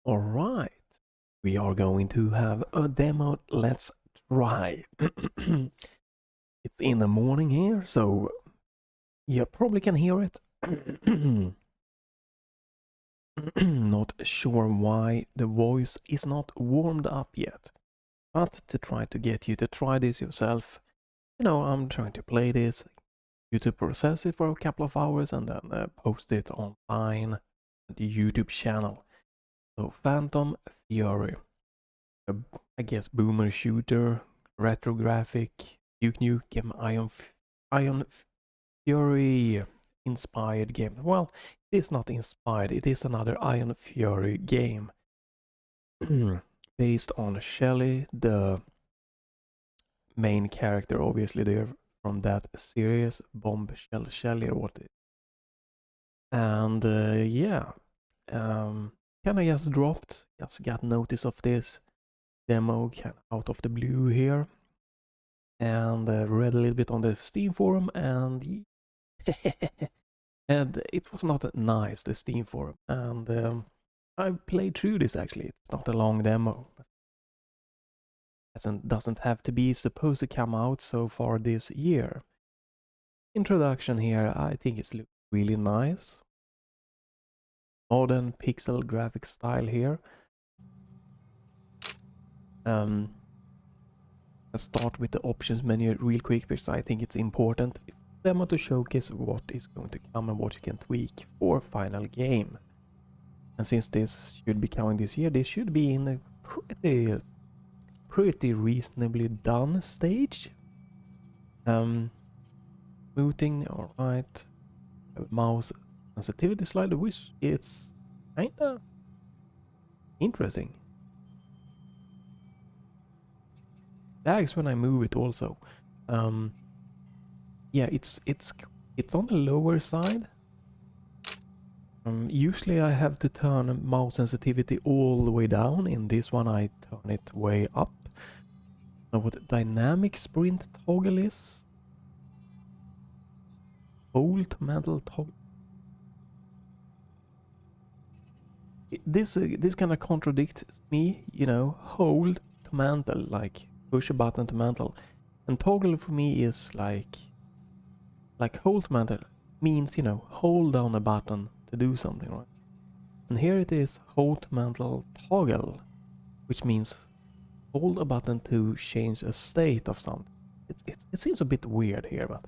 Alright, we are going to have a demo. Let's try. It's in the morning here, so you probably can hear it. Not sure why the voice is not warmed up yet, but to try to get you to try this yourself, I'm trying to play this, you to process it for a couple of hours and then post it online on the YouTube channel. So Phantom Fury. I guess boomer shooter, retro graphic, Duke Nukem, Iron Fury inspired game. Well, it is not inspired, it is another Iron Fury game. Based on Shelly, the main character, obviously they're from that series, Bombshell Shelly or what it is. And yeah, kinda just dropped, just got notice of this demo out of the blue here, and read a little bit on the Steam forum, and and it was not nice, the Steam forum, and I played through this actually. It's not a long demo. Doesn't have to be supposed to come out so far this year. Introduction here, I think it's really nice. Modern pixel graphic style here. Let's start with the options menu real quick because I think it's important demo to showcase what is going to come and what you can tweak for final game. And since this should be coming this year, this should be in a pretty reasonably done stage. Mooting, alright. Mouse sensitivity slider, which is kinda interesting. Lags when I move it also. Yeah, it's on the lower side. Usually I have to turn mouse sensitivity all the way down. In this one I turn it way up. Now what dynamic sprint toggle is? Hold to mantle toggle. This kind of contradicts me, hold to mantle, like push a button to mantle. And toggle for me is like hold to mantle means, hold down a button to do something, right? And here it is hold to mantle toggle, which means hold a button to change a state of something. It seems a bit weird here, but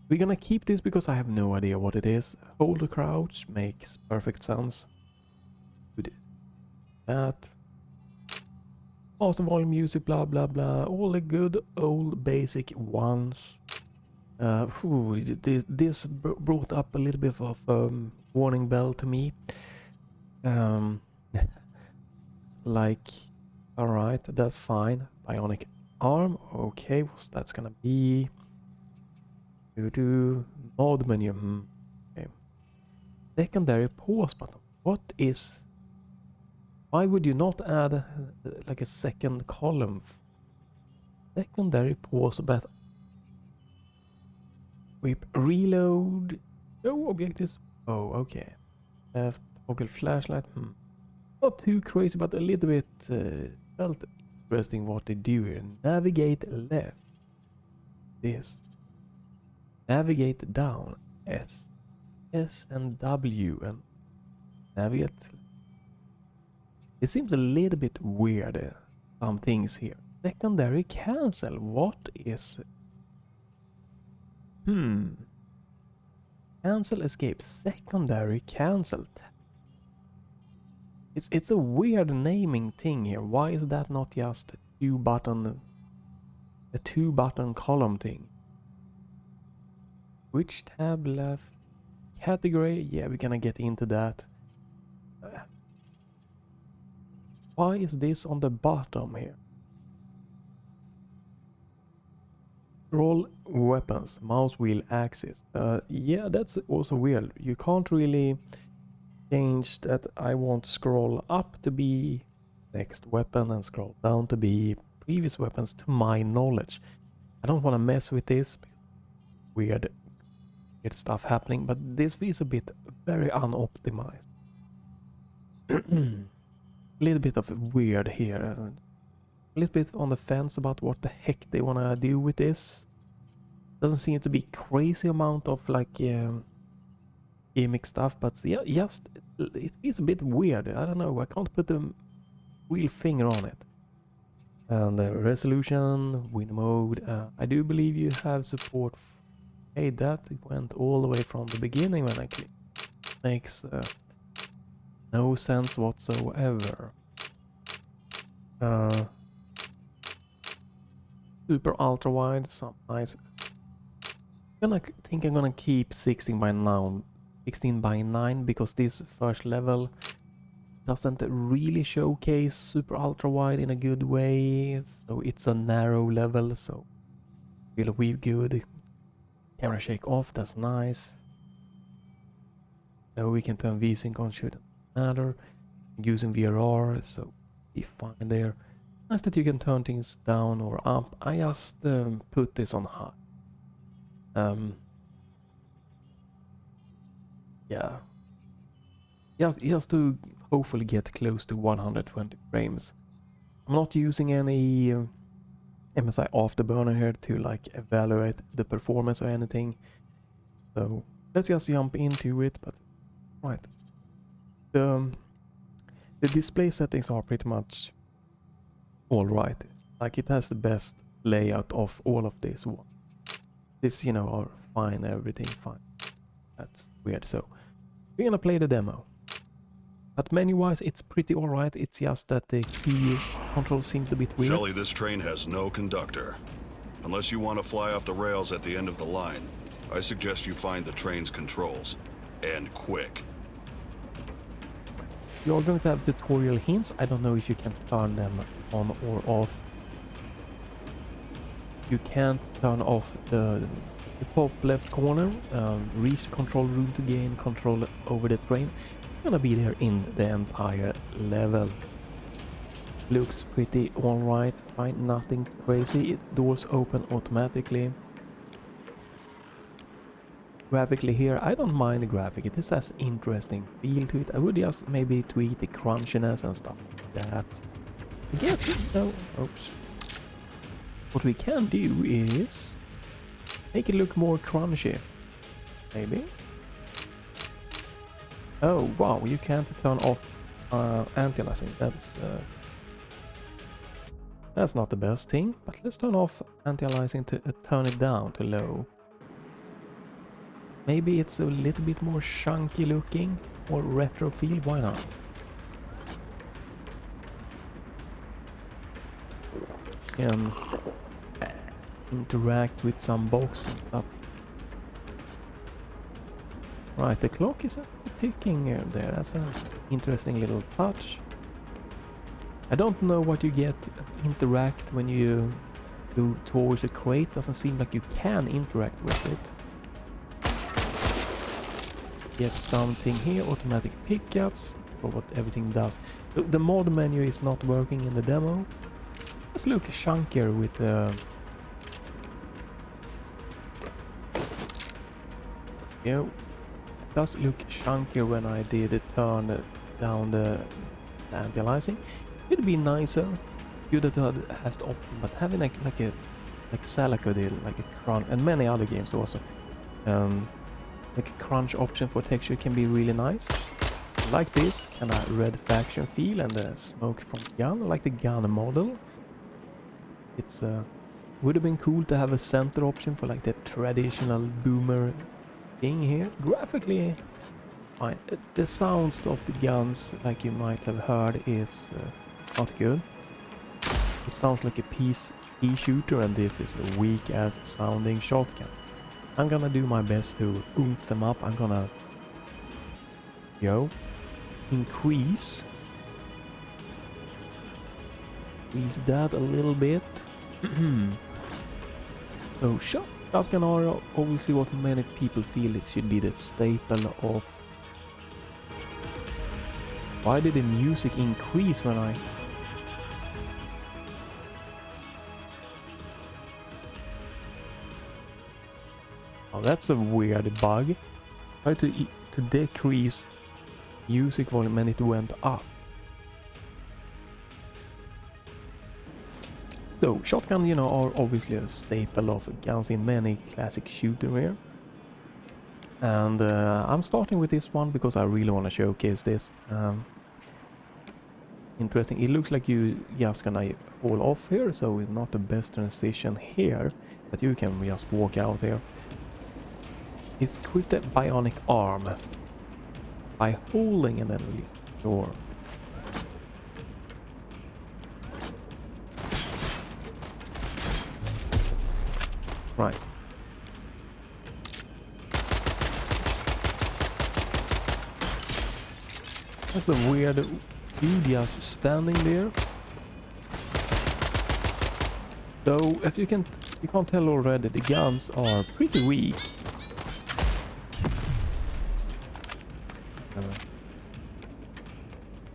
we're gonna keep this because I have no idea what it is. Hold to crouch makes perfect sense. Good. That. Master volume music, blah blah blah. All the good old basic ones. This brought up a little bit of warning bell to me. Like, alright, that's fine. Bionic arm, okay, what's that's gonna be? Do mode menu. Okay. Secondary pause button. What is? Why would you not add like a second column? Secondary pause button. Whip reload. No objectives. Oh, okay. Left toggle flashlight. Not too crazy, but a little bit felt interesting what they do here. Navigate left. This. Navigate down. S. S and W and navigate. It seems a little bit weird. Some things here. Secondary cancel. What is? Cancel escape. Secondary cancel. It's a weird naming thing here. Why is that not just a two button column thing? Which tab left? Category? Yeah, we're gonna get into that. Why is this on the bottom here? Scroll weapons, mouse wheel axis. Yeah, that's also weird. You can't really change that. I want to scroll up to be next weapon and scroll down to be previous weapons to my knowledge. I don't want to mess with this. Weird stuff happening, but this feels a bit very unoptimized. a little bit of weird here. A little bit on the fence about what the heck they wanna do with this. Doesn't seem to be crazy amount of like gimmick stuff, but yeah, just it feels a bit weird. I don't know. I can't put a real finger on it. And resolution, win mode. I do believe you have support. Hey, that went all the way from the beginning when I clicked. Makes no sense whatsoever. Super ultra wide, some nice. I think I'm gonna keep 16 by 9 because this first level doesn't really showcase super ultra wide in a good way, so it's a narrow level, so feel we good. Camera shake off, that's nice. So we can turn VSync on, shouldn't matter. Using VRR, so be fine there. Nice that you can turn things down or up. I just put this on high. Yeah. Just to hopefully get close to 120 frames. I'm not using any MSI Afterburner here to like evaluate the performance or anything. So let's just jump into it. But right, the display settings are pretty much all right. Like it has the best layout of all of this one. This, you know, are fine, everything fine. That's weird. So we're gonna play the demo. But menu-wise, it's pretty alright. It's just that the key control seems a bit weird. Shelly, this train has no conductor. Unless you want to fly off the rails at the end of the line, I suggest you find the train's controls. And quick. You're going to have tutorial hints. I don't know if you can turn them on or off. You can't turn off the top left corner. Reach the control room to gain control over the train. It's gonna be there in the entire level. Looks pretty alright. Fine, nothing crazy. Doors open automatically. Graphically here, I don't mind the graphic. It just has interesting feel to it. I would just maybe tweak the crunchiness and stuff like that. I guess, no, oops. What we can do is make it look more crunchy. Maybe. Oh wow, you can't turn off anti-aliasing. That's not the best thing. But let's turn off anti-aliasing to turn it down to low. Maybe it's a little bit more chunky looking or retro feel. Why not? Can interact with some box and stuff. Right, the clock is ticking there. That's an interesting little touch. I don't know what you get interact when you go towards the crate. Doesn't seem like you can interact with it. Get something here, automatic pickups, for what everything does. The mod menu is not working in the demo. Let's look chunkier with the... Yeah, it does look chunkier when I did turn down the anti-aliasing. It would be nicer. Good that it has the option, but having like Salaco did, like a crunch, and many other games also. Like a crunch option for texture can be really nice. Like this kind of red faction feel and the smoke from the gun. I like the gun model. It's would have been cool to have a center option for like the traditional boomer thing here. Graphically fine. The sounds of the guns, like you might have heard, is not good. It sounds like a pea shooter, and this is a weak ass sounding shotgun. I'm gonna do my best to oomph them up. I'm gonna increase that a little bit. So shotgun are obviously what many people feel it should be the staple of. Why did the music increase when I... Oh, that's a weird bug. Try to decrease music volume and it went up. So shotgun, you know, are obviously a staple of guns in many classic shooter here. And I'm starting with this one because I really want to showcase this. Interesting. It looks like you just gonna fall off here, so it's not the best transition here, but you can just walk out here. Equip the bionic arm by holding and then release. Sure. Right. That's a weird dude just standing there. So as you can't tell already, the guns are pretty weak.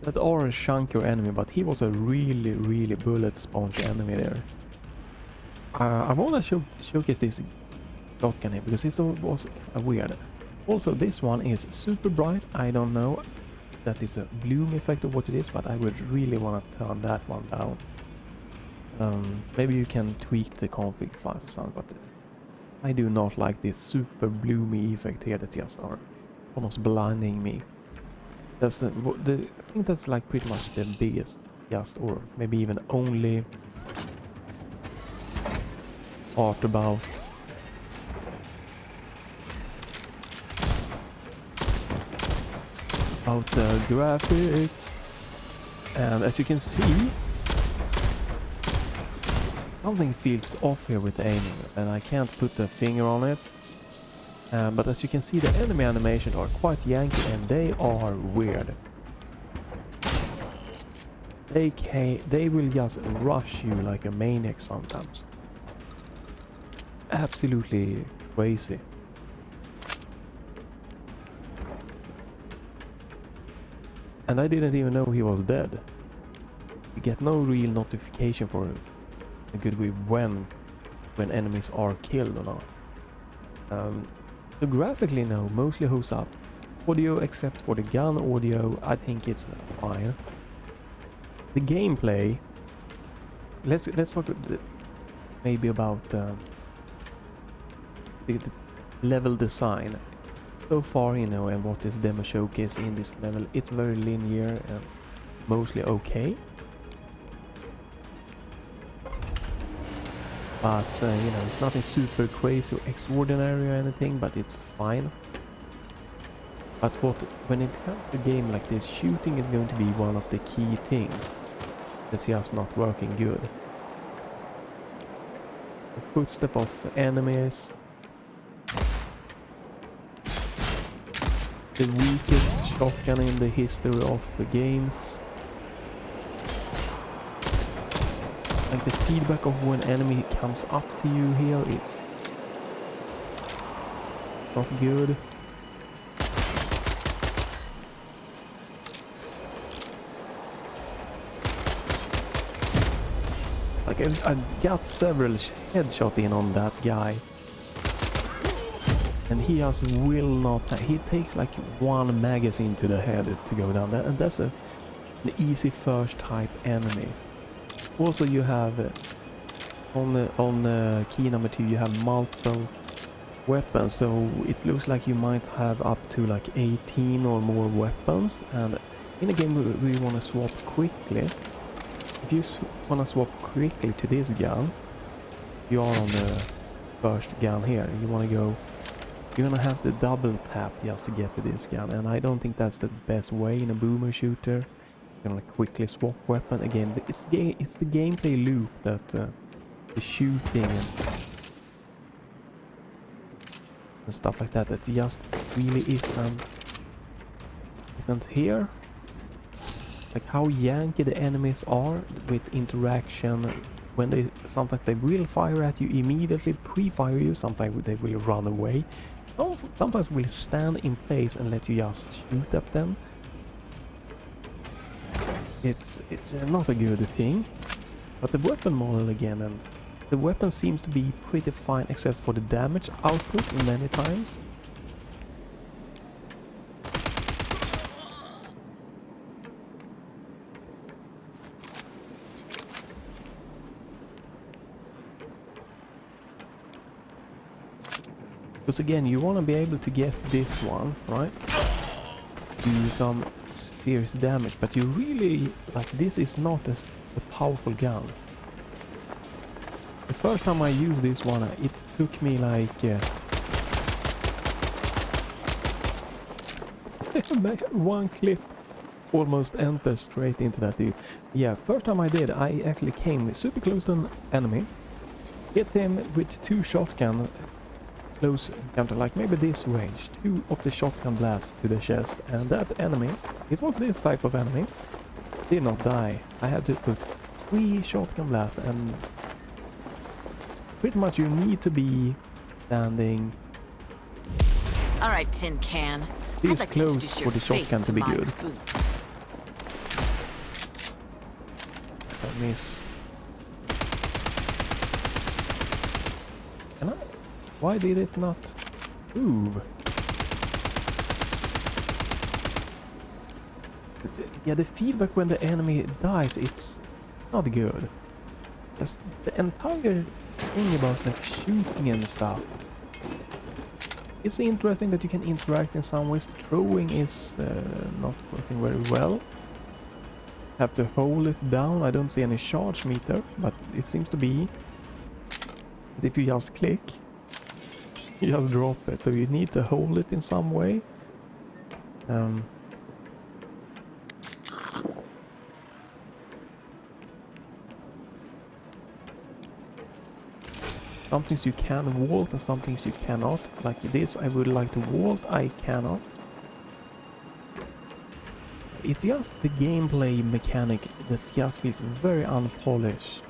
That are a chunkier enemy, but he was a really bullet sponge enemy there. I want to showcase this shotgun here because it was weird. Also, this one is super bright. I don't know that is a bloom effect or what it is, but I would really want to turn that one down. Maybe you can tweak the config files or something, but I do not like this super bloomy effect here that just are almost blinding me. That's I think that's like pretty much the biggest, just or maybe even only part about the graphic. And as you can see, something feels off here with the aiming, and I can't put the finger on it. But as you can see, the enemy animations are quite yanky and they are weird. They will just rush you like a maniac sometimes. Absolutely crazy. And I didn't even know he was dead. You get no real notification for a good way when enemies are killed or not. So graphically, no, mostly holds up. Audio, except for the gun audio, I think it's fine. The gameplay. Let's talk maybe about the level design. So far, you know, and what this demo showcase in this level, it's very linear and mostly okay. But, you know, it's nothing super crazy or extraordinary or anything, but it's fine. But when it comes to a game like this, shooting is going to be one of the key things that's just not working good. The footstep of enemies. The weakest shotgun in the history of the games. Like the feedback of when enemy comes up to you here is not good. Like I got several headshots in on that guy. And he just will not... He takes like one magazine to the head to go down there. And that's an easy first type enemy. Also, you have on key number 2, you have multiple weapons, so it looks like you might have up to like 18 or more weapons. And in a game we want to swap quickly. If you want to swap quickly to this gun, you are on the first gun here. You want to go. You're gonna have to double tap just to get to this gun, and I don't think that's the best way in a boomer shooter. Gonna quickly swap weapon again. It's the gameplay loop that the shooting and stuff like that just really isn't here. Like how yanky the enemies are with interaction. When sometimes they will fire at you immediately, pre-fire you. Sometimes they will run away. Sometimes will stand in place and let you just shoot at them. It's not a good thing. But the weapon model again, and the weapon seems to be pretty fine except for the damage output many times. Because again, you want to be able to get this one, right? Do some serious damage, but you really, like, this is not a powerful gun. The first time I used this one, it took me like... one clip almost enters straight into that dude. Yeah, first time I did, I actually came super close to an enemy. Hit him with 2 shotgun close encounter, like maybe this range, 2 of the shotgun blasts to the chest, and that enemy, it was this type of enemy, did not die. I had to put 3 shotgun blasts, and pretty much you need to be standing Alright, tin can. this I'd like to close introduce for your the shotgun face to be my good. boots. I miss. Can I? Why did it not move? Yeah, the feedback when the enemy dies, it's not good. That's the entire thing about like shooting and stuff. It's interesting that you can interact in some ways. Throwing is not working very well. Have to hold it down. I don't see any charge meter, but it seems to be. But if you just click, you just drop it. So you need to hold it in some way. Some things you can vault and some things you cannot. Like this, I would like to vault, I cannot. It's just the gameplay mechanic that just feels very unpolished.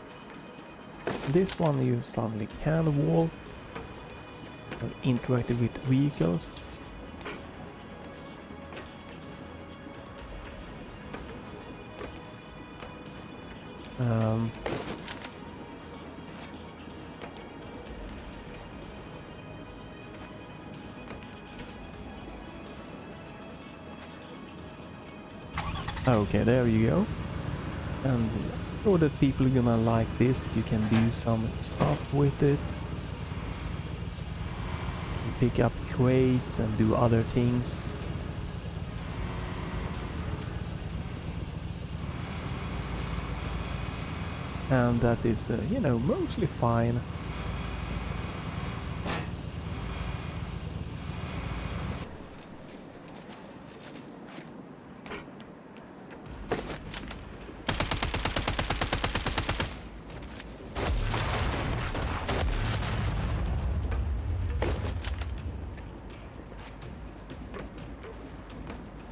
This one you suddenly can vault, interact with vehicles. Okay, there you go. And I'm sure that people are gonna like this, that you can do some stuff with it. You pick up crates and do other things. And that is, you know, mostly fine.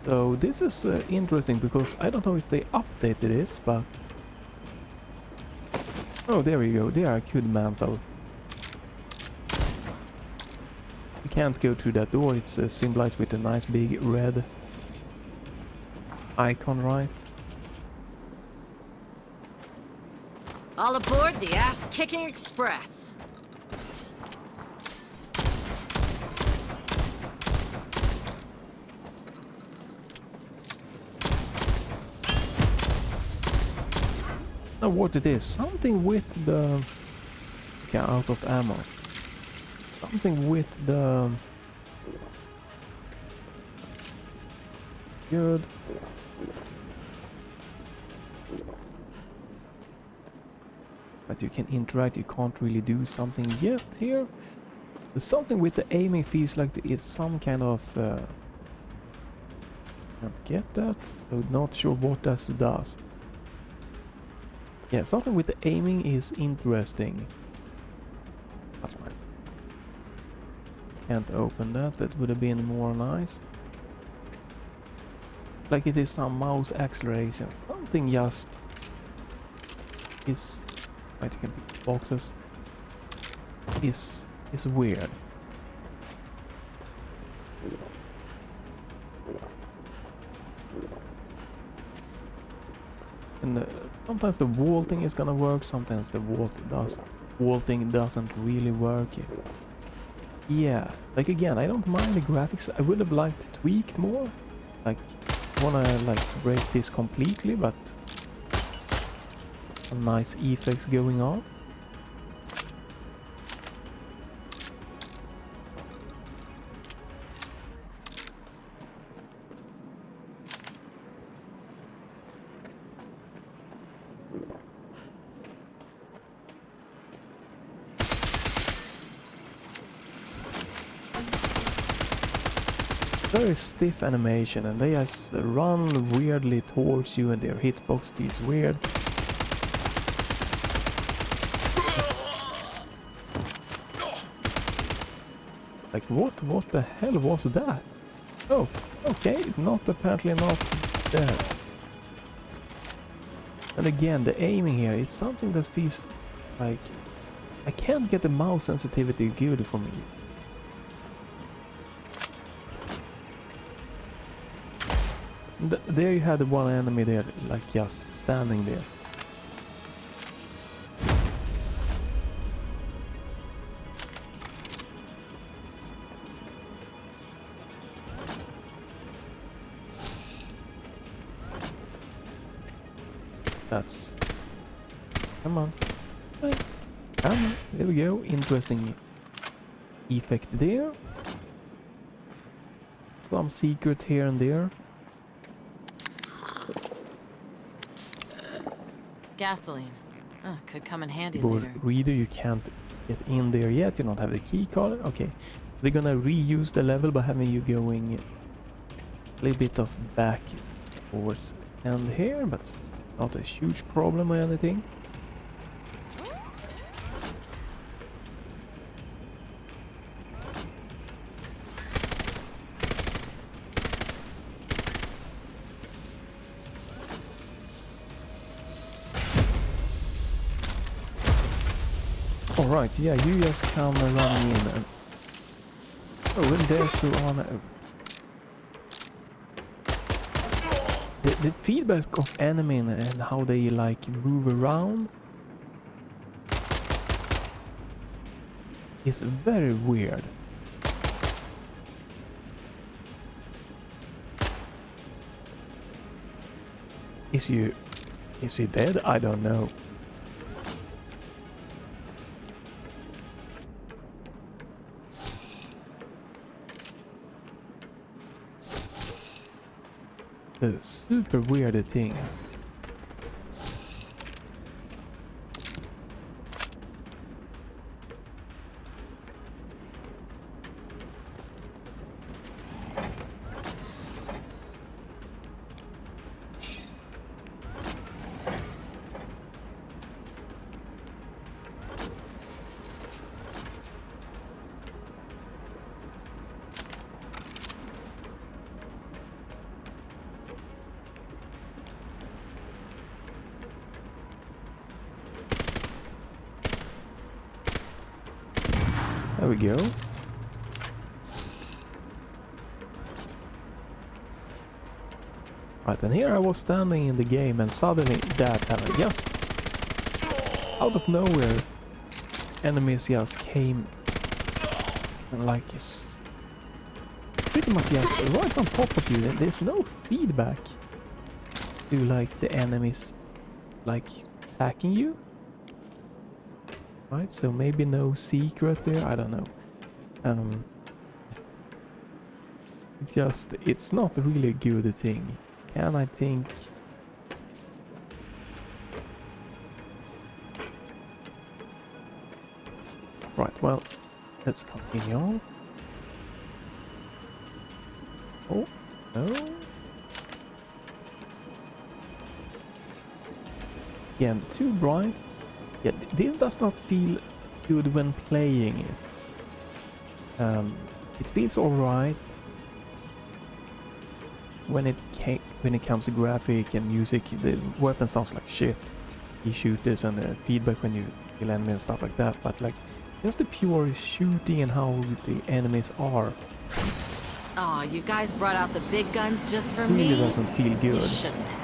So this is interesting because I don't know if they updated this, but... Oh, there we go, there I could mantle. You can't go through that door, it's symbolized with a nice big red icon, right? All aboard the ass-kicking express. Now what it is, something with the... Okay, out of ammo. Something with the... Good. But you can interact, you can't really do something yet here. There's something with the aiming feels like it's some kind of... Can't get that, so not sure what that does. Yeah, something with the aiming is interesting. That's fine. Can't open that, that would have been more nice. Like it is some mouse acceleration, something just is... Right, you can pick boxes. Is weird. And sometimes the vaulting is gonna work, sometimes the vaulting doesn't really work. Yeah, like again, I don't mind the graphics. I would have liked it tweaked more. Like, wanna like break this completely, but some nice effects going on. very stiff animation, and they just run weirdly towards you, and their hitbox feels weird. Like what the hell was that? Oh, okay, apparently not there. And again, the aiming here is something that feels like I can't get the mouse sensitivity good for me. There you had one enemy there, like just standing there. That's... Come on. Hey. Come on. There we go. Interesting effect there. Some secret here and there. Gasoline. Could come in handy Keyboard later. reader, you can't get in there yet. You don't have the key card. Okay. They're gonna reuse the level by having you going a little bit of back towards end here, but it's not a huge problem or anything. Alright, yeah, you just come running in and... Oh, and there's one... The feedback of enemy and how they like move around is very weird. Is he dead? I don't know. A super weird thing. There we go. Right, and here I was standing in the game and suddenly that happened. Just out of nowhere, enemies just came and like it's pretty much just right on top of you. There's no feedback to like the enemies like attacking you. Right, so maybe no secret there, I don't know. Just, it's not really a good thing. And I think... Right, well, let's continue on. Oh, no. Again, too bright. Yeah, this does not feel good when playing it. It feels alright when it comes to graphic and music. The weapon sounds like shit. You shoot this and the feedback when you kill enemies and stuff like that. But like, just the pure shooting and how the enemies are. Aw, you guys brought out the big guns just for Really me? doesn't feel You good. shouldn't have.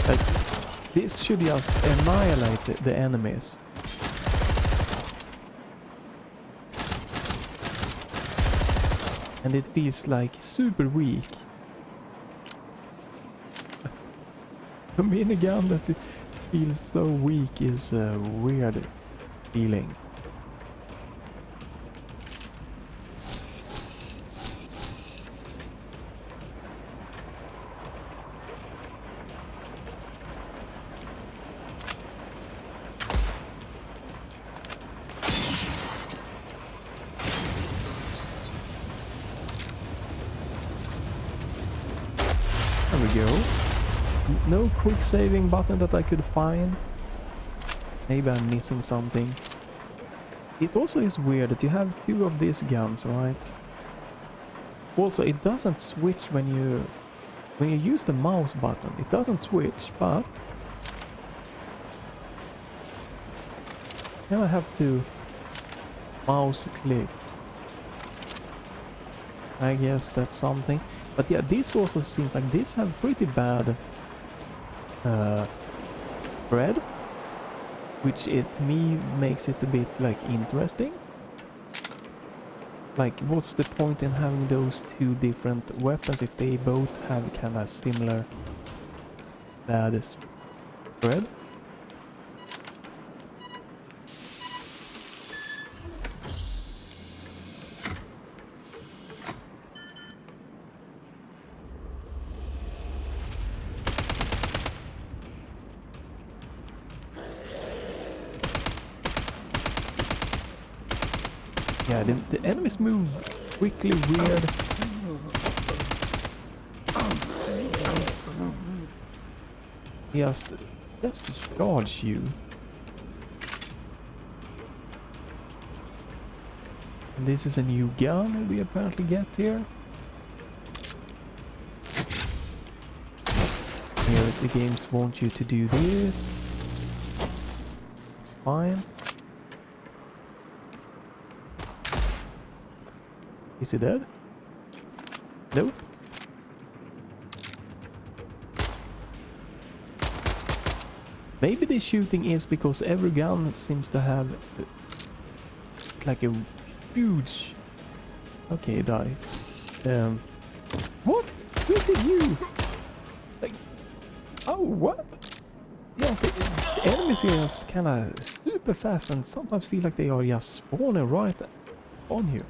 Like, this should just annihilate the enemies. And it feels like super weak. A minigun that it feels so weak is a weird feeling. go. No quick saving button that I could find. Maybe I'm missing something. It also is weird that you have two of these guns, right? Also, it doesn't switch when you use the mouse button. It doesn't switch, but now I have to mouse click. I guess that's something. But yeah, this also seems like this have pretty bad spread, which it me makes it a bit like interesting. Like, what's the point in having those two different weapons if they both have kind of similar bad spread? Yeah, the enemies move quickly, weird. Just charge you. And this is a new gun we apparently get here. Here the games want you to do this. It's fine. Is he dead? Nope. Maybe the shooting is because every gun seems to have like a huge... Okay, die. What? Who did you? Like... Oh, what? Yeah, the enemies here is kinda super fast and sometimes feel like they are just spawning right on you.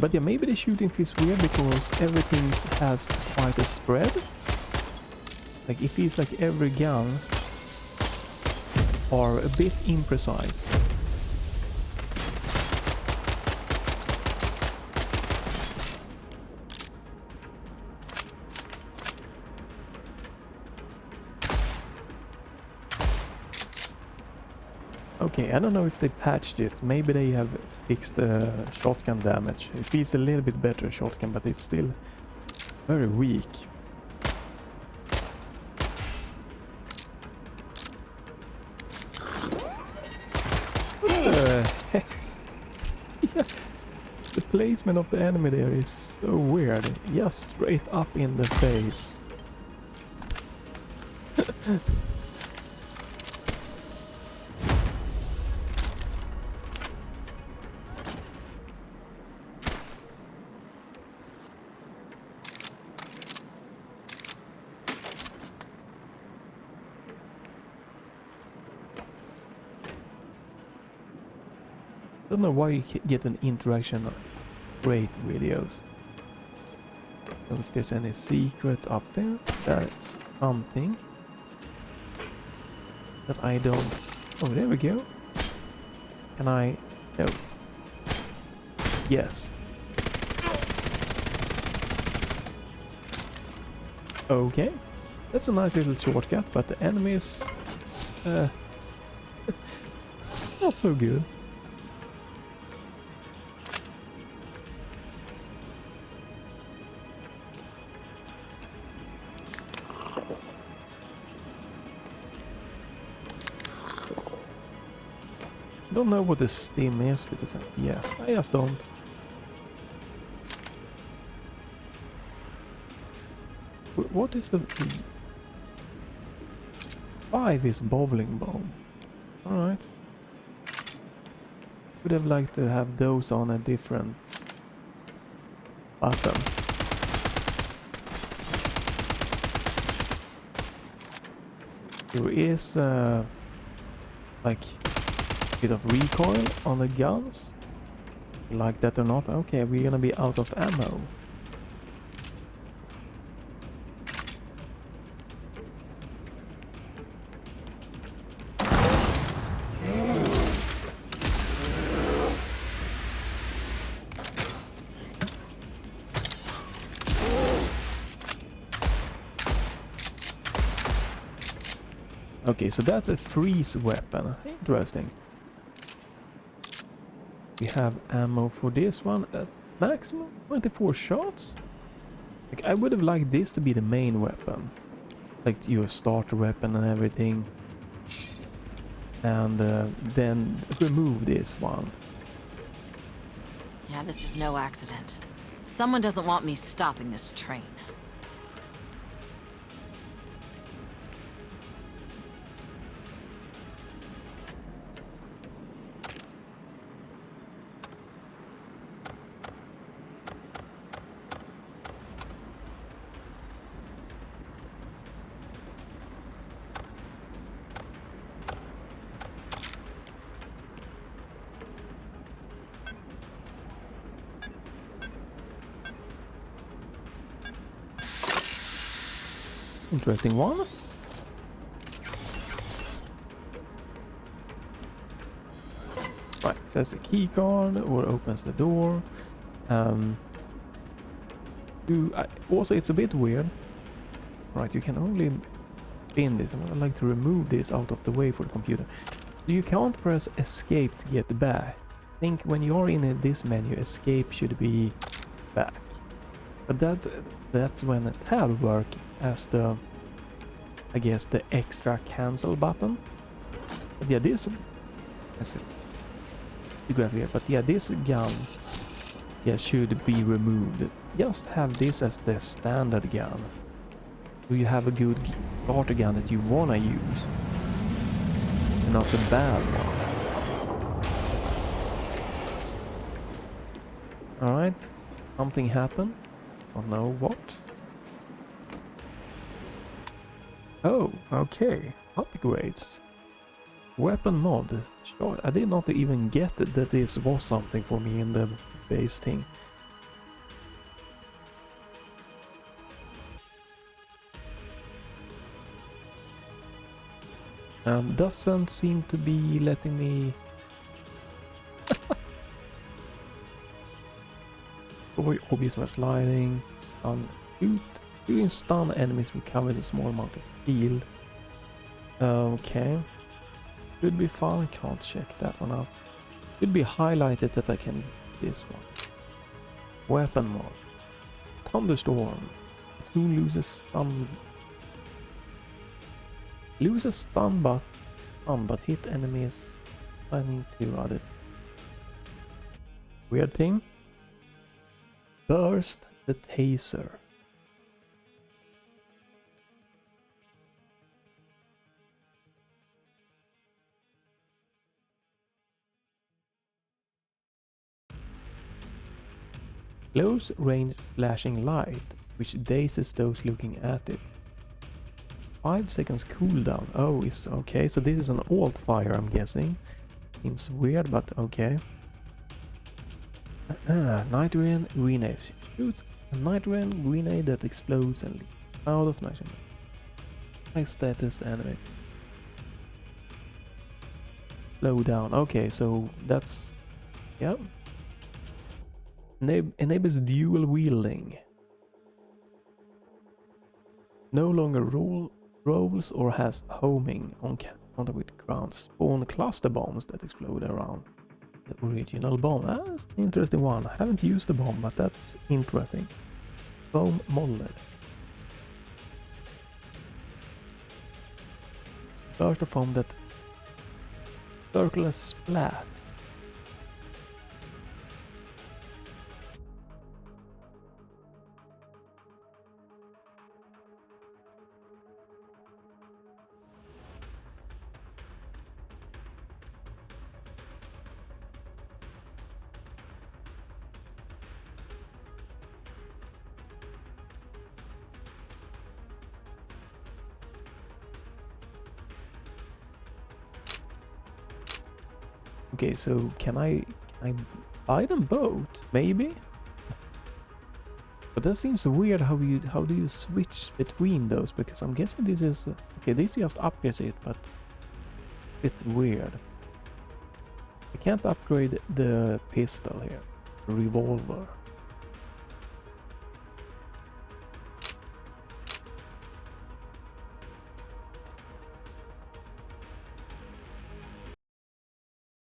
But yeah, maybe the shooting feels weird because everything has quite a spread. Like, it feels like every gun are a bit imprecise. Okay, I don't know if they patched it. Maybe they have fixed the shotgun damage. It feels a little bit better shotgun, but it's still very weak. What the heck? Yeah. The placement of the enemy there is so weird. Just straight up in the face. I don't know why you get an interaction rate videos. So if there's any secrets up there, that's something that I don't... Oh, there we go. Can I... No. Yes. Okay. That's a nice little shortcut, but the enemies... not so good. Don't know what the stim is because yeah, I just don't. What is the 5 is bowling bone. Alright. Would have liked to have those on a different button. There is like bit of recoil on the guns. Like that or not. Okay, we're gonna be out of ammo. Okay, so that's a freeze weapon. Interesting. We have ammo for this one at maximum 24 shots. Like, I would have liked this to be the main weapon. Like your starter weapon and everything. And then remove this one. Yeah, this is no accident. Someone doesn't want me stopping this train. Interesting one. Right, says a key card or opens the door. Also, it's a bit weird. Right, you can only spin this. I would like to remove this out of the way for the computer. So you can't press escape to get back. I think when you're in this menu, escape should be back. But that's when a tab work as the, I guess, the extra cancel button. But yeah, this, let's see, the graphic here. But yeah, this gun, yeah, should be removed. Just have this as the standard gun. So you have a good starter gun that you wanna use, and not a bad one. All right, something happened. Don't know what. Oh, okay. Upgrades. Weapon mod. Sure, I did not even get that this was something for me in the base thing. Doesn't seem to be letting me... Avoid obvious by sliding. Stun. Shooting stun enemies recovers a small amount of heal. Okay. Should be fun. Can't check that one out. Should be highlighted that I can use this one. Weapon mod. Thunderstorm. Soon loses stun. Loses stun but hit enemies finding 2 others. Weird thing. Burst the taser. Close range flashing light, which dazes those looking at it. 5 seconds cooldown. Oh, it's okay. So this is an alt fire, I'm guessing. Seems weird, but okay. Nitrogen grenade. Shoots a nitrogen grenade that explodes and leaps out of nitrogen. High status enemies. Slow down. Okay, so that's... yeah. Enables dual wielding. No longer rolls or has homing on contact with ground. Spawn cluster bombs that explode around the original bomb. That's an interesting one. I haven't used the bomb, but that's interesting. Foam molded. Burst of foam that circular splat. Okay, so can I buy them both? Maybe? But that seems weird. How do you switch between those? Because I'm guessing this is okay. This just upgrades it, but it's weird. I can't upgrade the pistol here. Revolver.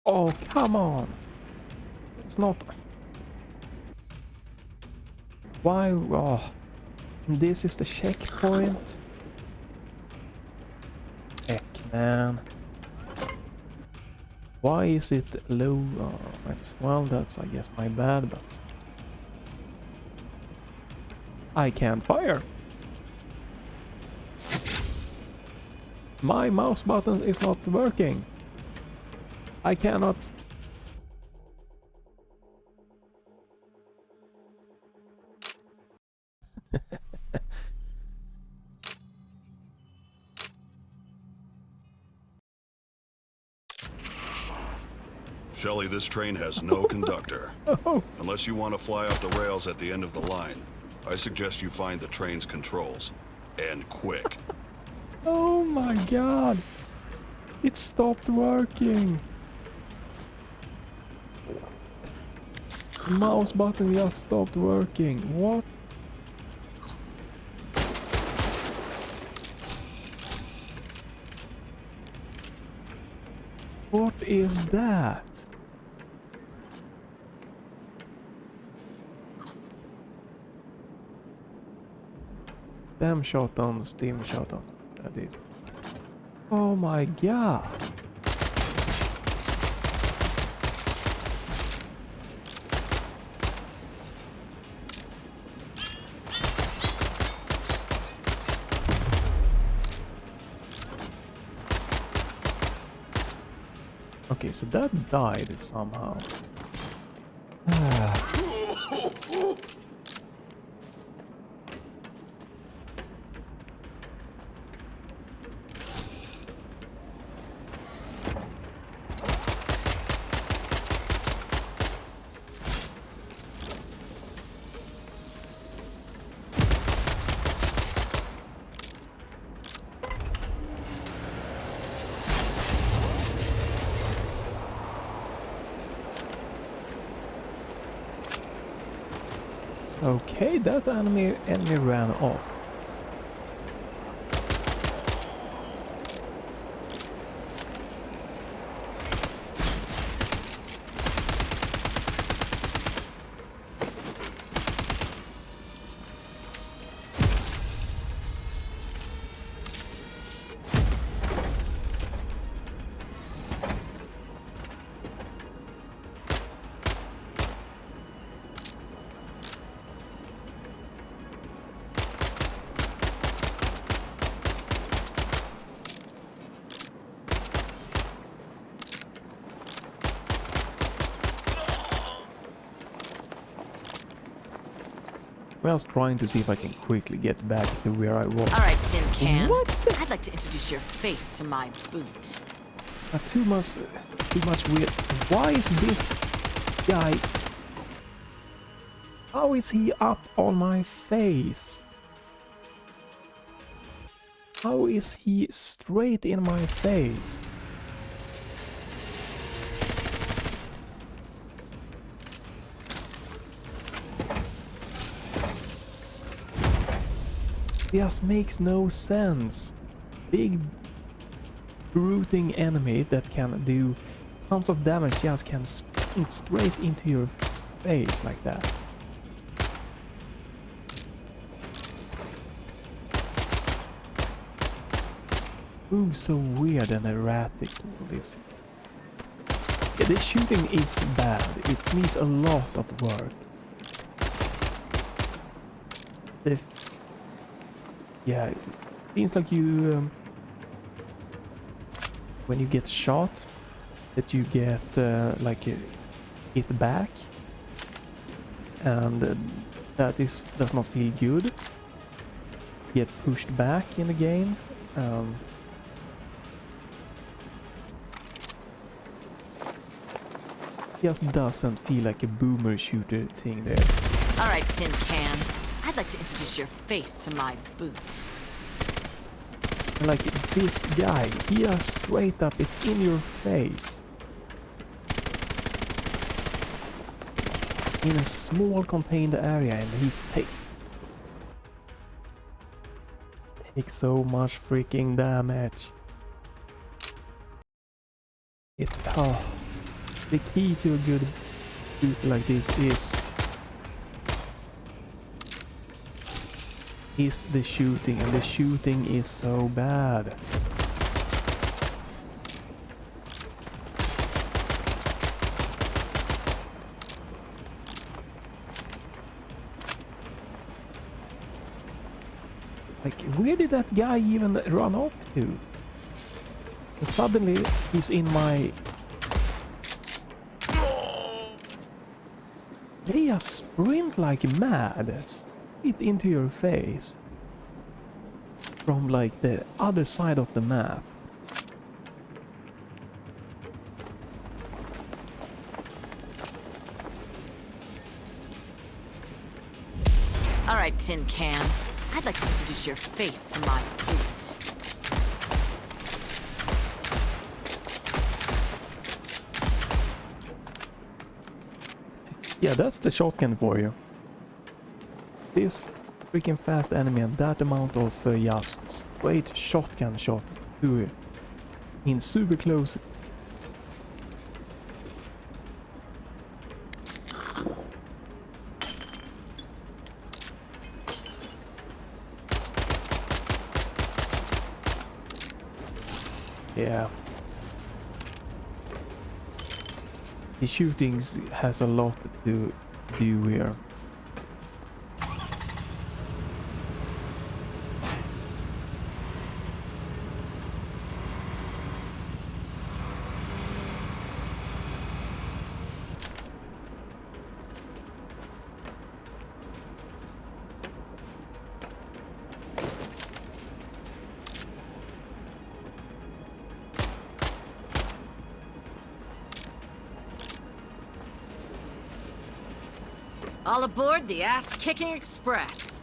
Oh, come on. It's not... Why? Oh, this is the checkpoint. Heck, man. Why is it low? Oh, right. Well, that's, I guess, my bad, but... I can't fire. My mouse button is not working. I cannot... Shelley, this train has no conductor. Oh, Unless you want to fly off the rails at the end of the line, I suggest you find the train's controls. And quick. oh my god. It stopped working. The mouse button just stopped working. What? What is that? Damn shot on, steam shot on. That is. Oh my god. Okay, so that died somehow. Okay, that enemy ran off. I was trying to see if I can quickly get back to where I was. All right, Tin Can. What? I'd like to introduce your face to my boot. Too much weird. Why is this guy... How is he up on my face? How is he straight in my face? Just makes no sense. Big brooding enemy that can do tons of damage just can sprint straight into your face like that. Moves so weird and erratic all this. Yeah, this shooting is bad. It needs a lot of work. Yeah, it seems like you, when you get shot, that you get like hit back, and that does not feel good. Get pushed back in the game. Just doesn't feel like a boomer shooter thing there. All right, Tin Can. I'd like to introduce your face to my boot. Like this guy, he just straight up is in your face. In a small contained area, and he's takes so much freaking damage. It's the key to a good shooter like this is the shooting, and the shooting is so bad. Like, where did that guy even run off to? Suddenly he's in my... They just sprint like mad, straight into your face. From like the other side of the map. All right, Tin Can. I'd like to introduce your face to my boot. Yeah, that's the shotgun for you. This freaking fast enemy and that amount of just straight shotgun shot to it in super close. Yeah. The shootings has a lot to do here. All aboard the ass-kicking express.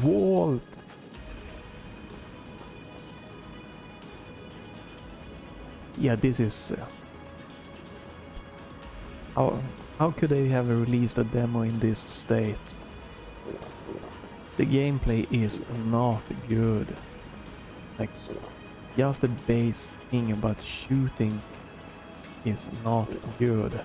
Wall. Yeah, this is... how could they have released a demo in this state? The gameplay is not good. Like, just the base thing about shooting is not good.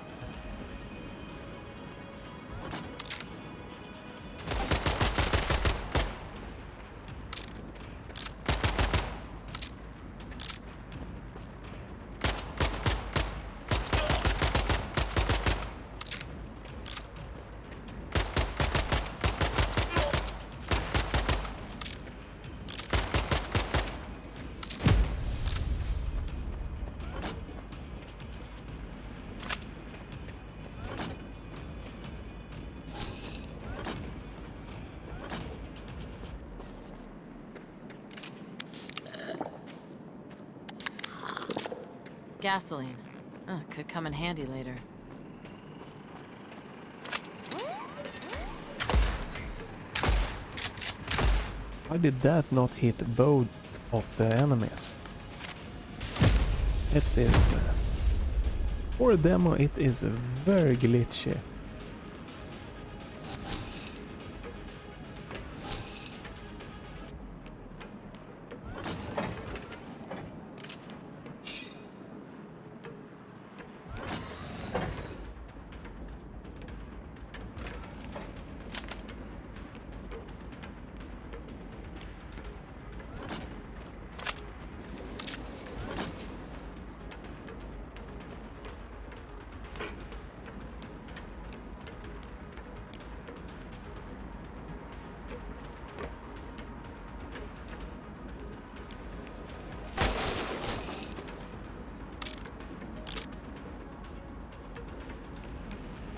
Gasoline. Could come in handy later. Why did that not hit both of the enemies? It is... for a demo it is very glitchy.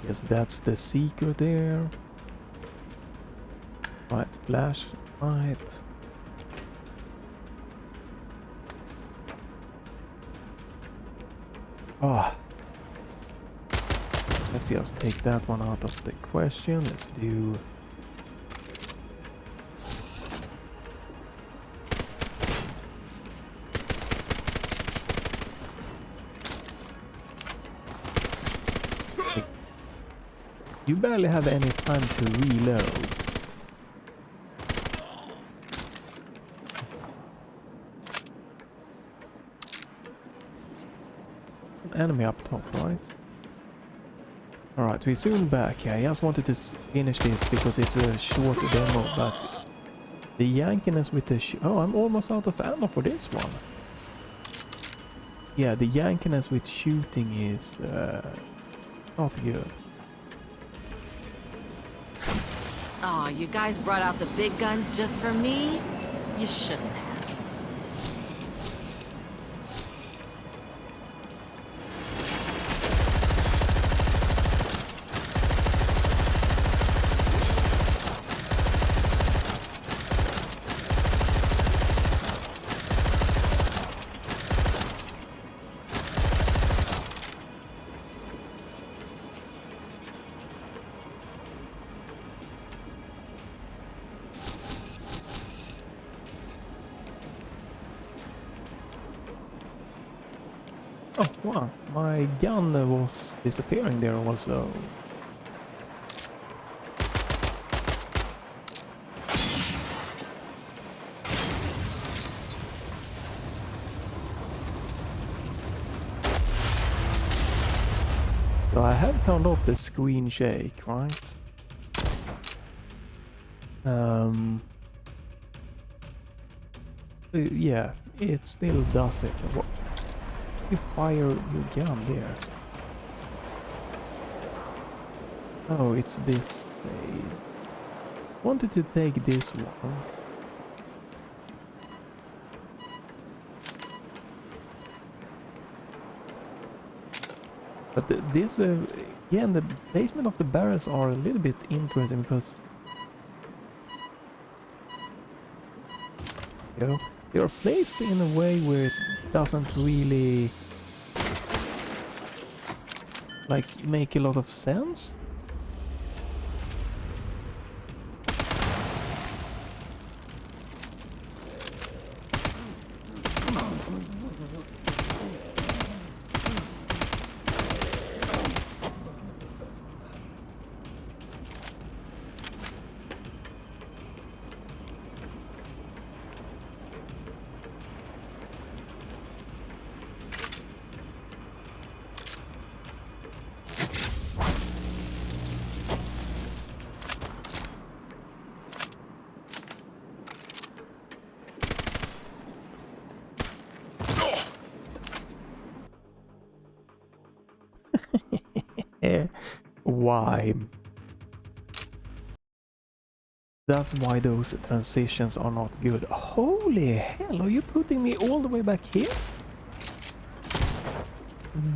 Yes, that's the secret there. Right, flashlight. Oh. Let's just take that one out of the question. Let's do... You barely have any time to reload. An enemy up top, right? Alright, we're soon back. Yeah, I just wanted to finish this because it's a short demo, but the yankiness with the oh, I'm almost out of ammo for this one. Yeah, the yankiness with shooting is not good. Aw, you guys brought out the big guns just for me? You shouldn't have. Oh, wow, my gun was disappearing there also. So I have turned off the screen shake, right? Yeah, it still does it. What? You fire your gun there. Oh, it's this place. Wanted to take this one. But this, again, the placement of the barrels are a little bit interesting because, you know, they are placed in a way where it doesn't really like make a lot of sense. Why? That's why those transitions are not good. Holy hell, are you putting me all the way back here?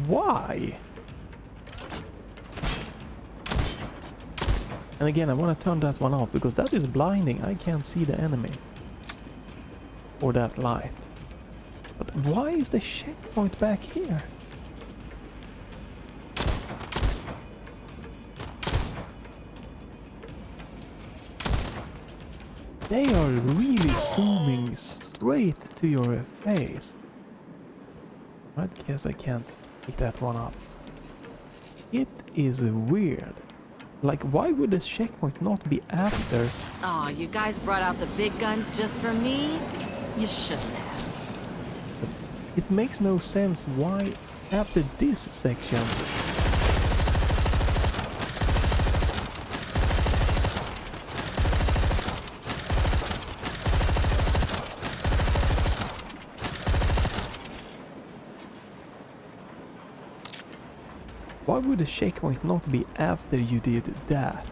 Why? And again, I want to turn that one off because that is blinding. I can't see the enemy. Or that light. But why is the checkpoint back here? They are really zooming straight to your face. I guess I can't pick that one up. It is weird. Like, why would the checkpoint not be after? Aw, you guys brought out the big guns just for me? You shouldn't have. It makes no sense why after this section. Why would the checkpoint not be after you did that?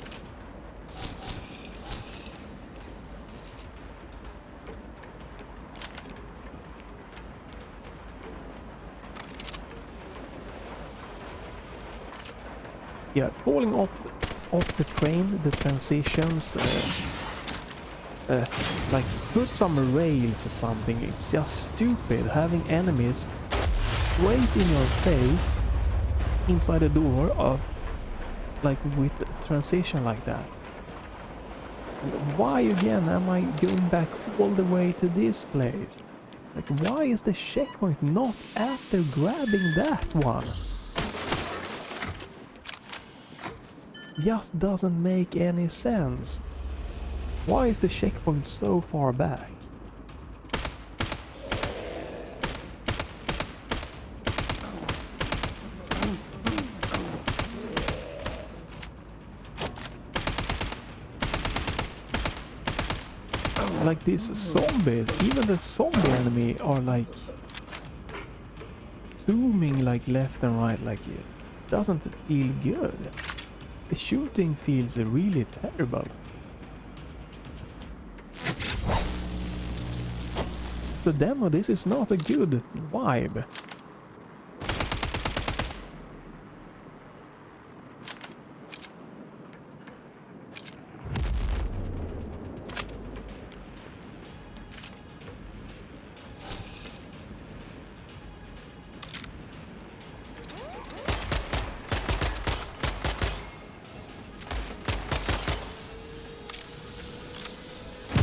Yeah, falling off the train, the transitions, like put some rails or something. It's just stupid having enemies straight in your face inside the door of like with transition like that. And why again am I going back all the way to this place? Like, why is the checkpoint not after grabbing that one? Just doesn't make any sense. Why is the checkpoint so far back? Like these zombies, even the zombie enemy are like zooming like left and right, like it doesn't feel good. The shooting feels really terrible. It's a demo, this is not a good vibe.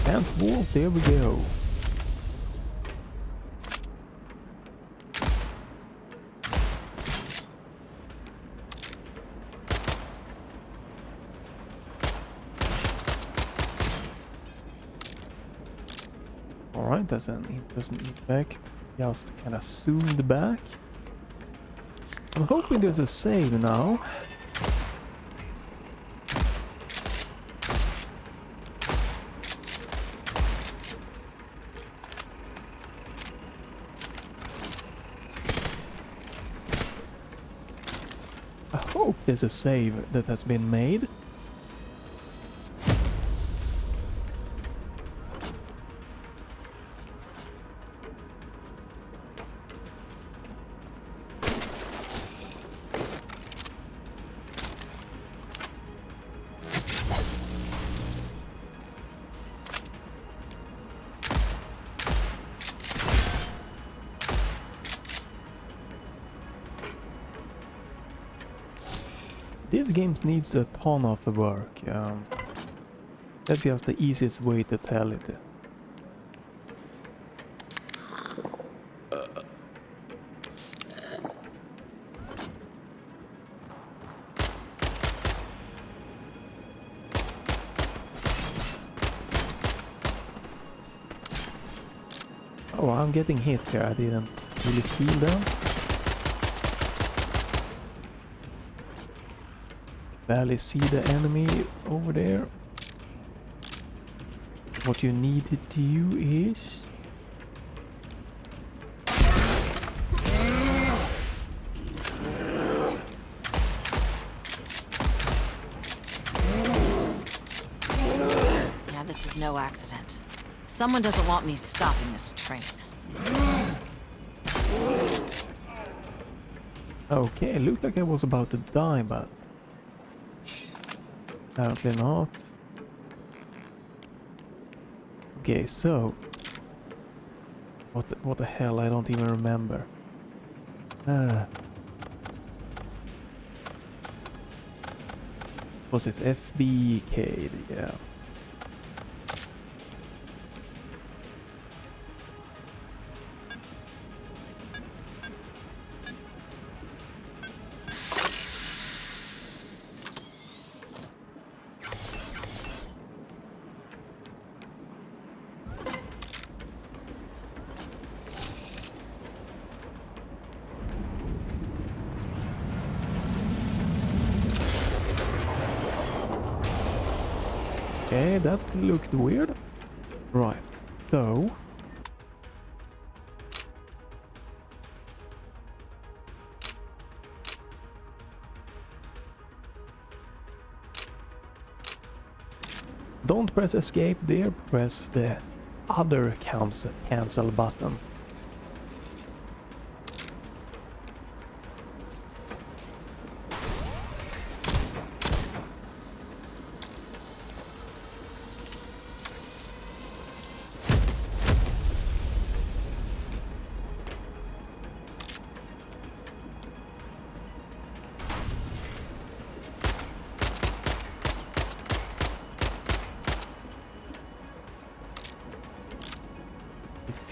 Can't walk, there we go. Alright, that's an interesting effect. Just kinda zoomed back. I'm hoping there's a save now. I hope there's a save that has been made. This game needs a ton of work. That's just the easiest way to tell it. Oh, I'm getting hit here. I didn't really feel that. Barely see the enemy over there. What you need to do is... Yeah, this is no accident. Someone doesn't want me stopping this train. Okay, looked like I was about to die, but... apparently not. Okay, so... What the hell, I don't even remember. Was it FBK? Yeah. Okay, that looked weird. Right, so... don't press escape there, press the other cancel button.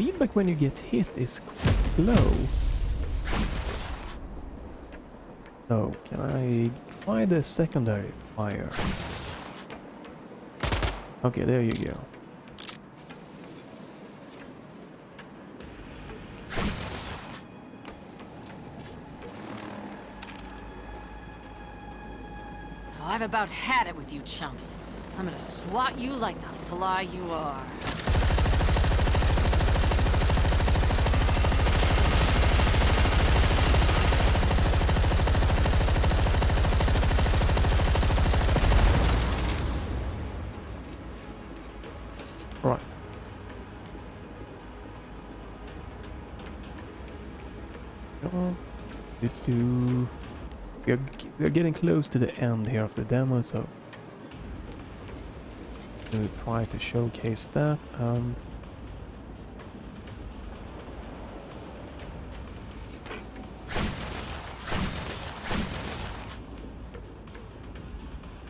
feedback when you get hit is quite low. So, can I try the secondary fire? Okay, there you go. Oh, I've about had it with you chumps. I'm gonna swat you like the fly you are. Right. We're getting close to the end here of the demo, so we'll try to showcase that.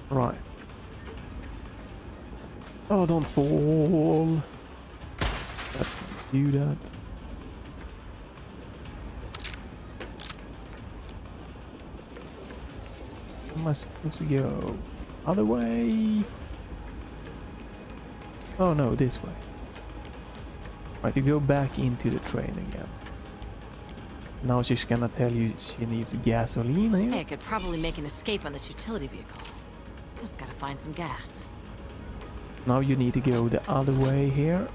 Right. Oh, don't fall. Let's do that. Where am I supposed to go? Other way? Oh no, this way. Right, you go back into the train again. Now she's gonna tell you she needs gasoline here. Hey, I could probably make an escape on this utility vehicle. Just gotta find some gas. Now you need to go the other way here.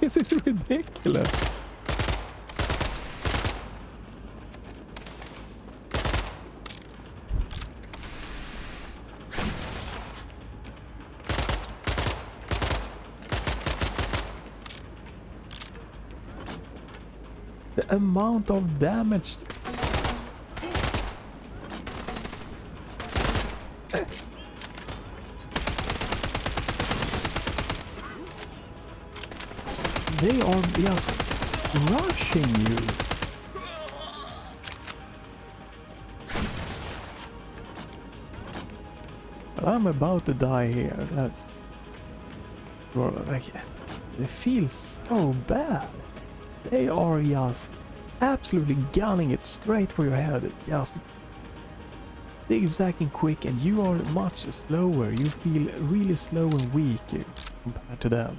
This is ridiculous. The amount of damage. They are just rushing you. But I'm about to die here. That's... well, like, it feels so bad. They are just absolutely gunning it straight for your head. Just zigzagging quick, and you are much slower. You feel really slow and weak compared to them.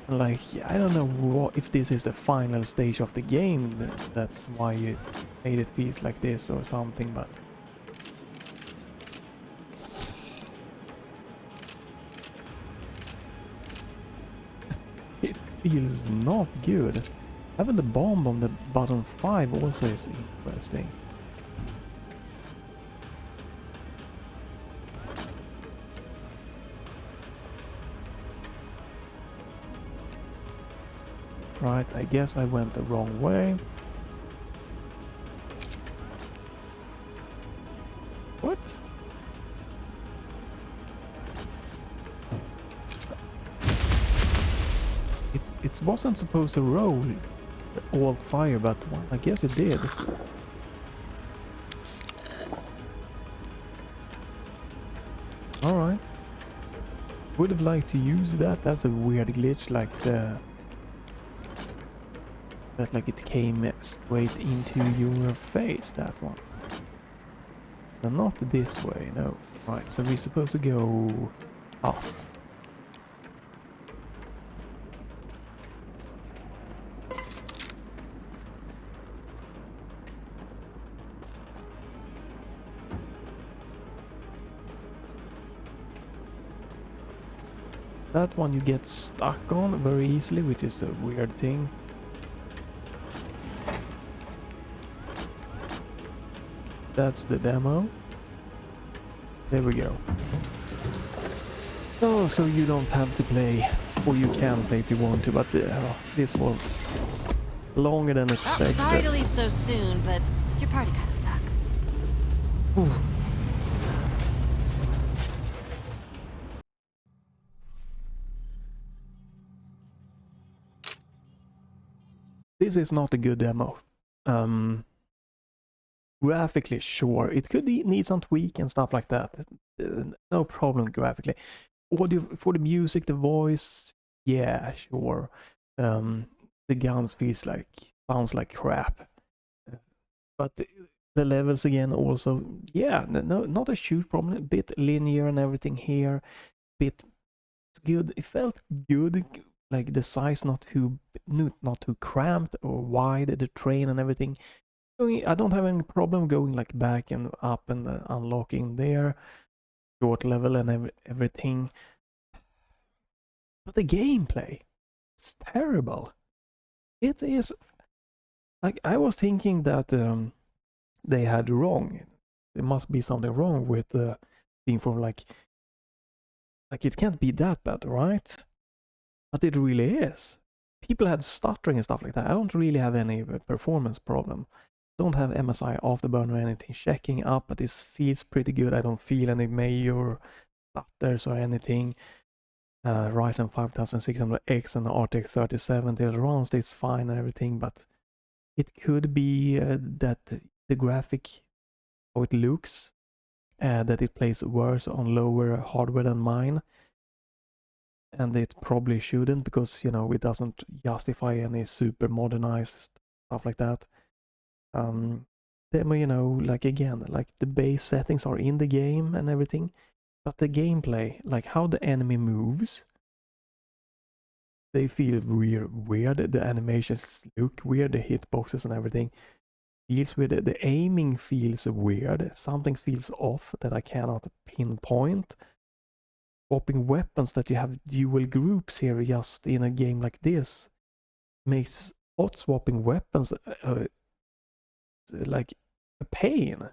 Like, I don't know what, if this is the final stage of the game, that's why it made it feel like this or something, but... it feels not good. Having the bomb on the bottom 5 also is interesting. Right, I guess I went the wrong way. What? It wasn't supposed to roll all fire, but well, I guess it did. Alright. Would have liked to use that. That's a weird glitch, like the... that like it came straight into your face, that one. No, not this way, no. Right, so we're supposed to go up. That one you get stuck on very easily, which is a weird thing. That's the demo. There we go. Oh, so you don't have to play, or you can play if you want to, but this was longer than expected. Oh, sorry to leave so soon, but your party kind of sucks. Ooh. this is not a good demo. Graphically, sure, it could need some tweak and stuff like that. No problem graphically. Audio for the music, the voice, yeah, sure. The guns sounds like crap. But the levels again also, yeah, no, not a huge problem. A bit linear and everything here. Bit good. It felt good. Like the size not too cramped or wide. The train and everything. I don't have any problem going like back and up and unlocking there. Short level and everything. But the gameplay, it's terrible. It is like I was thinking that they had wrong. There must be something wrong with the thing from like it can't be that bad, right? But it really is. People had stuttering and stuff like that. I don't really have any performance problem. Don't have MSI afterburn or anything checking up, but this feels pretty good. I don't feel any major stutters or anything. Ryzen 5600X and the RTX 3070 runs it's fine and everything, but it could be that the graphic, how it looks, that it plays worse on lower hardware than mine. And it probably shouldn't, because, you know, it doesn't justify any super modernized stuff like that. Demo, you know, like again, like the base settings are in the game and everything, but the gameplay, like how the enemy moves, they feel weird. The animations look weird, the hitboxes and everything feels weird. The aiming feels weird. Something feels off that I cannot pinpoint. Swapping weapons, that you have dual groups here just in a game like this, makes hot swapping weapons like a pain.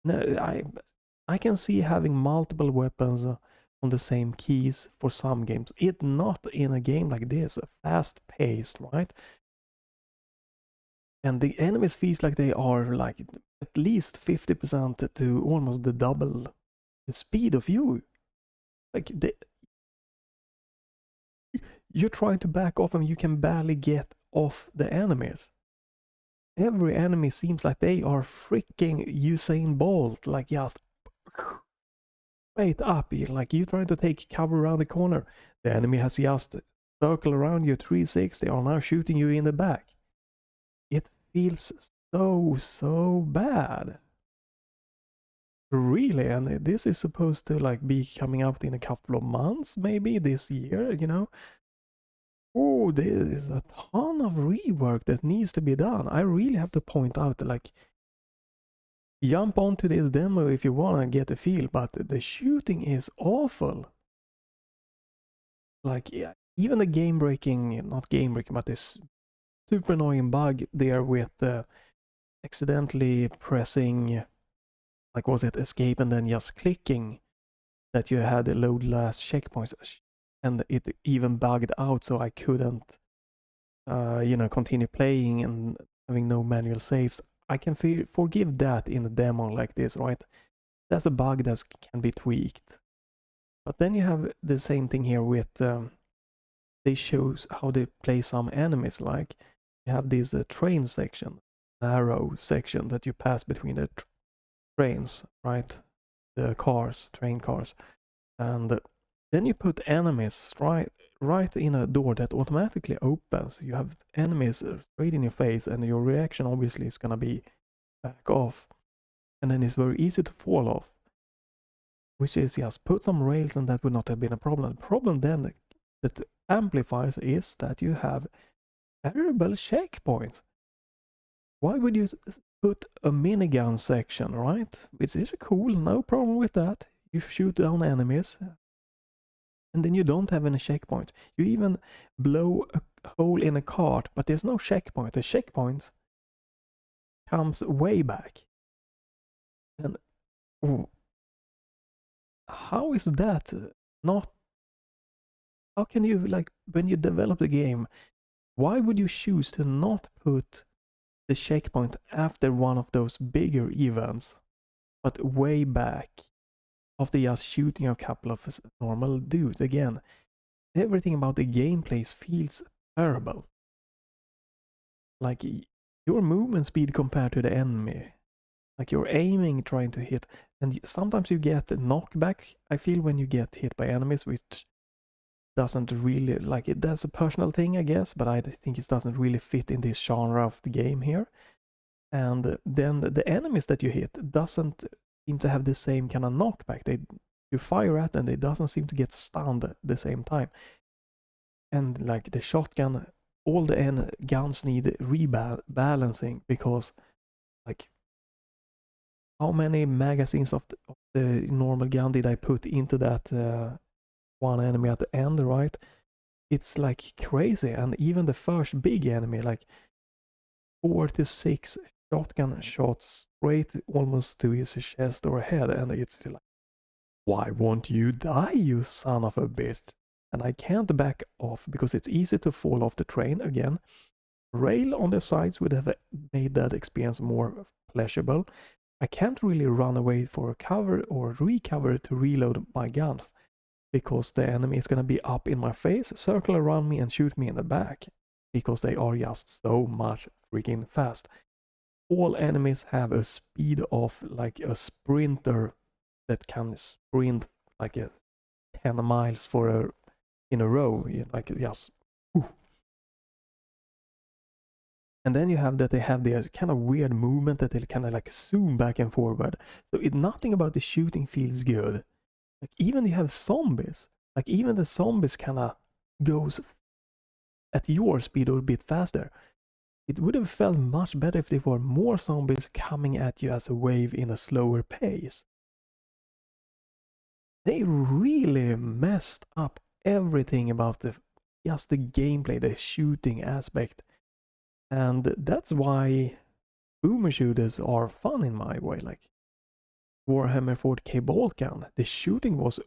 No, I can see having multiple weapons on the same keys for some games. It not in a game like this, fast paced, right? And the enemies feels like they are like at least 50% to almost the double the speed of you. Like you're trying to back off and you can barely get off the enemies. Every enemy seems like they are freaking Usain Bolt, like just straight up, like you trying to take cover around the corner. The enemy has just circled around you 360, are now shooting you in the back. It feels so bad. Really, and this is supposed to like be coming out in a couple of months, maybe this year, you know. Oh, there is a ton of rework that needs to be done. I really have to point out, like, jump onto this demo if you want to get a feel, but the shooting is awful. Like, yeah, even the not game breaking, but this super annoying bug there with accidentally pressing, like, was it escape and then just clicking, that you had a load last checkpoints, and it even bugged out so I couldn't, you know, continue playing and having no manual saves. I can forgive that in a demo like this, right? That's a bug that can be tweaked. But then you have the same thing here with, they shows how they play some enemies. Like you have this train section, narrow section that you pass between the trains, right? The cars, train cars. And then you put enemies right in a door that automatically opens. You have enemies straight in your face, and your reaction obviously is gonna be back off. And then it's very easy to fall off. Which is just put some rails and that would not have been a problem. The problem then that amplifies is that you have terrible checkpoints. Why would you put a minigun section, right? Which is cool, no problem with that. You shoot down enemies. And then you don't have any checkpoint. You even blow a hole in a cart, but there's no checkpoint. The checkpoint comes way back. And how is that not... How can you, like, when you develop the game, why would you choose to not put the checkpoint after one of those bigger events, but way back after just shooting a couple of normal dudes? Again, everything about the gameplay feels terrible. like your movement speed compared to the enemy. Like you're aiming, trying to hit, and sometimes you get knockback. I feel when you get hit by enemies, which doesn't really, like, it. That's a personal thing, I guess, but I think it doesn't really fit in this genre of the game here. And then the enemies that you hit doesn't seem to have the same kind of knockback. You fire at them, they doesn't seem to get stunned at the same time. And like the shotgun, all the guns need rebalancing because, like, how many magazines of the normal gun did I put into that one enemy at the end, right? It's like crazy. And even the first big enemy, like 4 to 6 shotgun shots straight almost to his chest or head, and it's like, why won't you die, you son of a bitch? And I can't back off because it's easy to fall off the train again. Rail on the sides would have made that experience more pleasurable. I can't really run away for cover or recover to reload my guns because the enemy is going to be up in my face, circle around me and shoot me in the back because they are just so much freaking fast. All enemies have a speed of like a sprinter that can sprint like 10 miles in a row, like just. And then you have that they have this kind of weird movement that they kind of like zoom back and forward. So nothing about the shooting feels good. Like even you have zombies, like even the zombies kind of goes at your speed or a bit faster. It would have felt much better if there were more zombies coming at you as a wave in a slower pace. They really messed up everything about just the gameplay, the shooting aspect. And that's why boomer shooters are fun in my way. Like Warhammer 40k Bolt Gun, the shooting was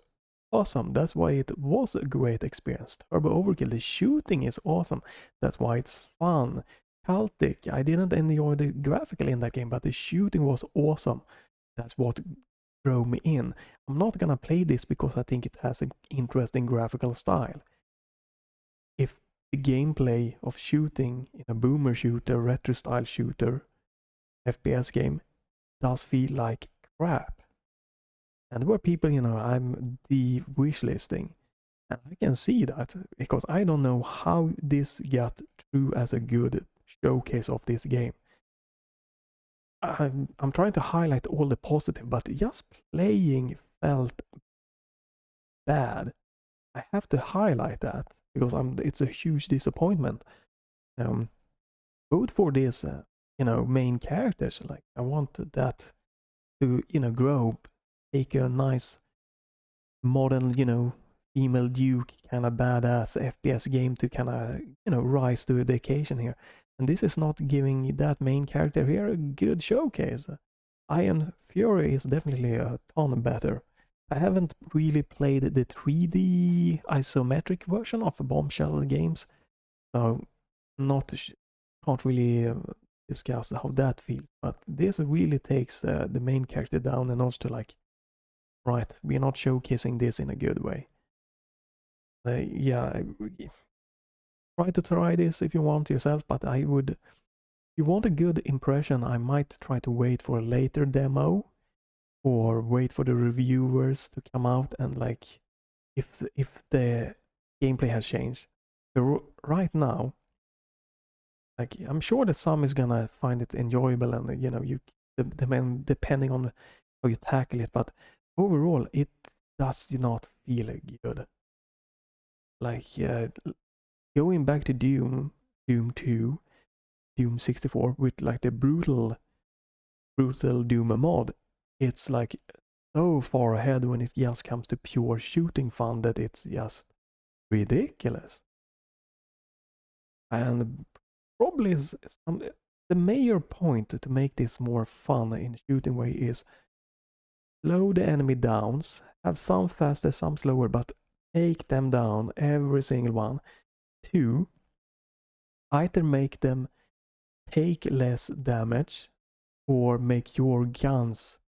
awesome. That's why it was a great experience. Turbo Overkill, the shooting is awesome. That's why it's fun. Celtic, I didn't enjoy the graphical in that game, but the shooting was awesome. That's what drew me in. I'm not gonna play this because I think it has an interesting graphical style. If the gameplay of shooting in a boomer shooter, retro style shooter, FPS game does feel like crap. And there were people, I'm the wish listing. And I can see that because I don't know how this got through as a good showcase of this game. I'm trying to highlight all the positive, but just playing felt bad. I have to highlight that because it's a huge disappointment. Both for this, main characters. Like I want that to, grow, take a nice modern, female duke kind of badass FPS game to kind of, rise to the occasion here. And this is not giving that main character here a good showcase. Iron Fury is definitely a ton better. I haven't really played the 3D isometric version of Bombshell games, so can't really discuss how that feels. But this really takes the main character down and also like, right, we're not showcasing this in a good way. Yeah, try this if you want yourself, but I would, if you want a good impression, I might try to wait for a later demo or wait for the reviewers to come out and like, if the gameplay has changed. Right now, like I'm sure that some is gonna find it enjoyable and depending on how you tackle it, but overall it does not feel good. Like going back to Doom 2, Doom 64 with like the brutal Doom mod, it's like so far ahead when it just comes to pure shooting fun that it's just ridiculous. And probably the major point to make this more fun in a shooting way is slow the enemy downs, have some faster, some slower, but take them down, every single one. 2, either make them take less damage or make your guns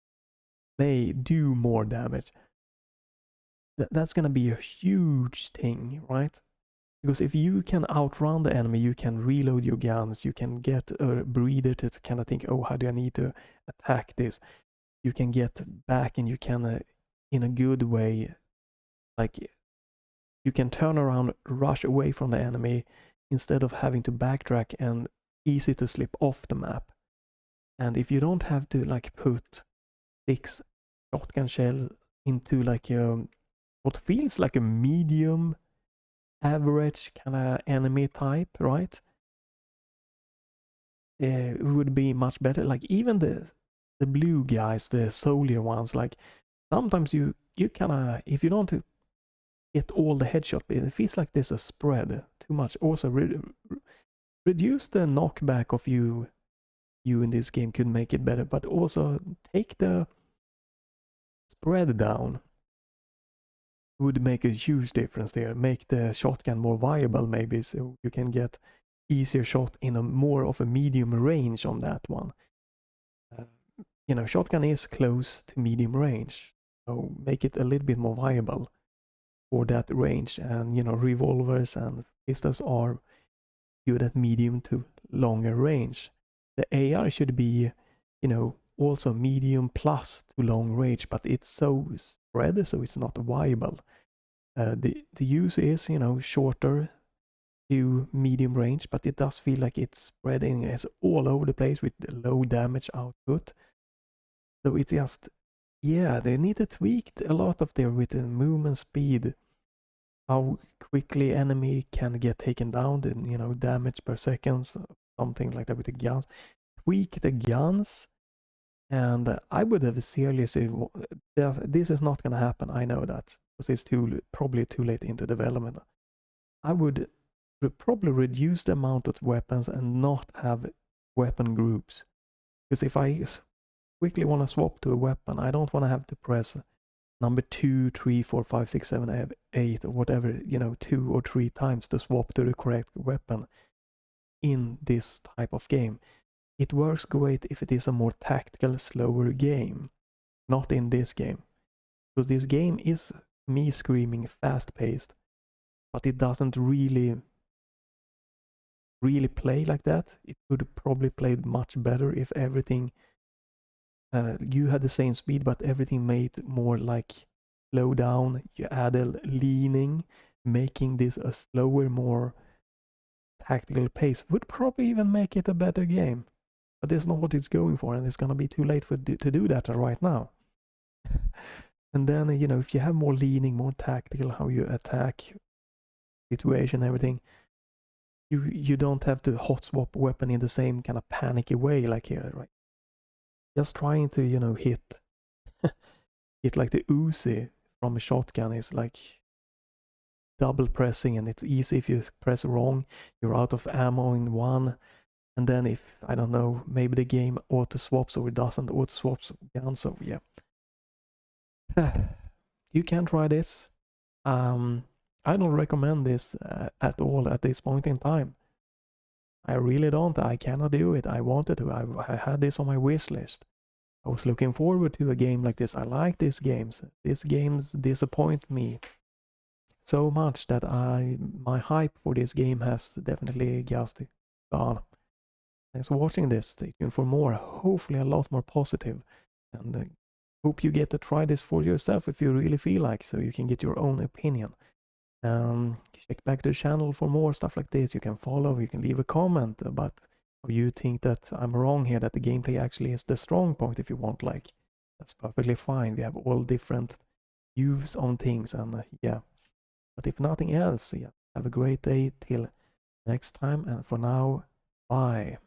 may do more damage. That's gonna be a huge thing, right? Because if you can outrun the enemy, you can reload your guns, you can get a breather to kind of think, oh, how do I need to attack this? You can get back and you can, in a good way, like you can turn around, rush away from the enemy instead of having to backtrack and easy to slip off the map. And if you don't have to like put 6 shotgun shell into like what feels like a medium average kind of enemy type, right? It would be much better. Like even the blue guys, the soldier ones, like sometimes you kind of, if you don't hit all the headshot, it feels like there's a spread too much. Also reduce the knockback of you in this game could make it better, but also take the spread down would make a huge difference there. Make the shotgun more viable maybe, so you can get easier shot in a more of a medium range on that one. You know, shotgun is close to medium range, so make it a little bit more viable for that range. And you know, revolvers and pistols are good at medium to longer range. The AR should be, you know, also medium plus to long range, but it's so spread, so it's not viable. The use is, you know, shorter to medium range, but it does feel like it's spreading as all over the place with low damage output. So it's just, yeah, they need to tweak a lot of there with the movement speed, how quickly enemy can get taken down, and you know, damage per second, something like that with the guns. Tweak the guns, and I would have seriously, this is not gonna happen, I know that, because it's probably too late into development. I would probably reduce the amount of weapons and not have weapon groups. Because if I quickly want to swap to a weapon, I don't want to have to press number 2, 3, 4, 5, 6, 7, 8, or whatever, you know, 2 or 3 times to swap to the correct weapon in this type of game. It works great if it is a more tactical, slower game. Not in this game. Because this game is me screaming fast-paced, but it doesn't really play like that. It could probably play much better if everything, you had the same speed, but everything made more like slow down. You add a leaning, making this a slower, more tactical pace would probably even make it a better game. But that's not what it's going for, and it's gonna be too late to do that right now. And then, you know, if you have more leaning, more tactical, how you attack situation, everything, you don't have to hot swap weapon in the same kind of panicky way like here, right? Just trying to, you know, hit like the Uzi from a shotgun is like double pressing, and it's easy if you press wrong, you're out of ammo in one. And then if, I don't know, maybe the game auto swaps or it doesn't auto swaps guns, so yeah. You can try this. I don't recommend this at all at this point in time. I really don't. I cannot do it. I wanted to. I had this on my wish list. I was looking forward to a game like this. I like these games. These games disappoint me so much that my hype for this game has definitely just gone. Thanks for watching this. Stay tuned for more. Hopefully a lot more positive. And hope you get to try this for yourself if you really feel like, so you can get your own opinion. Check back to the channel for more stuff like this. You can follow, you can leave a comment about how you think that I'm wrong here, that the gameplay actually is the strong point. If you want, like, that's perfectly fine. We have all different views on things, and yeah. But if nothing else, yeah, have a great day till next time, and for now, bye.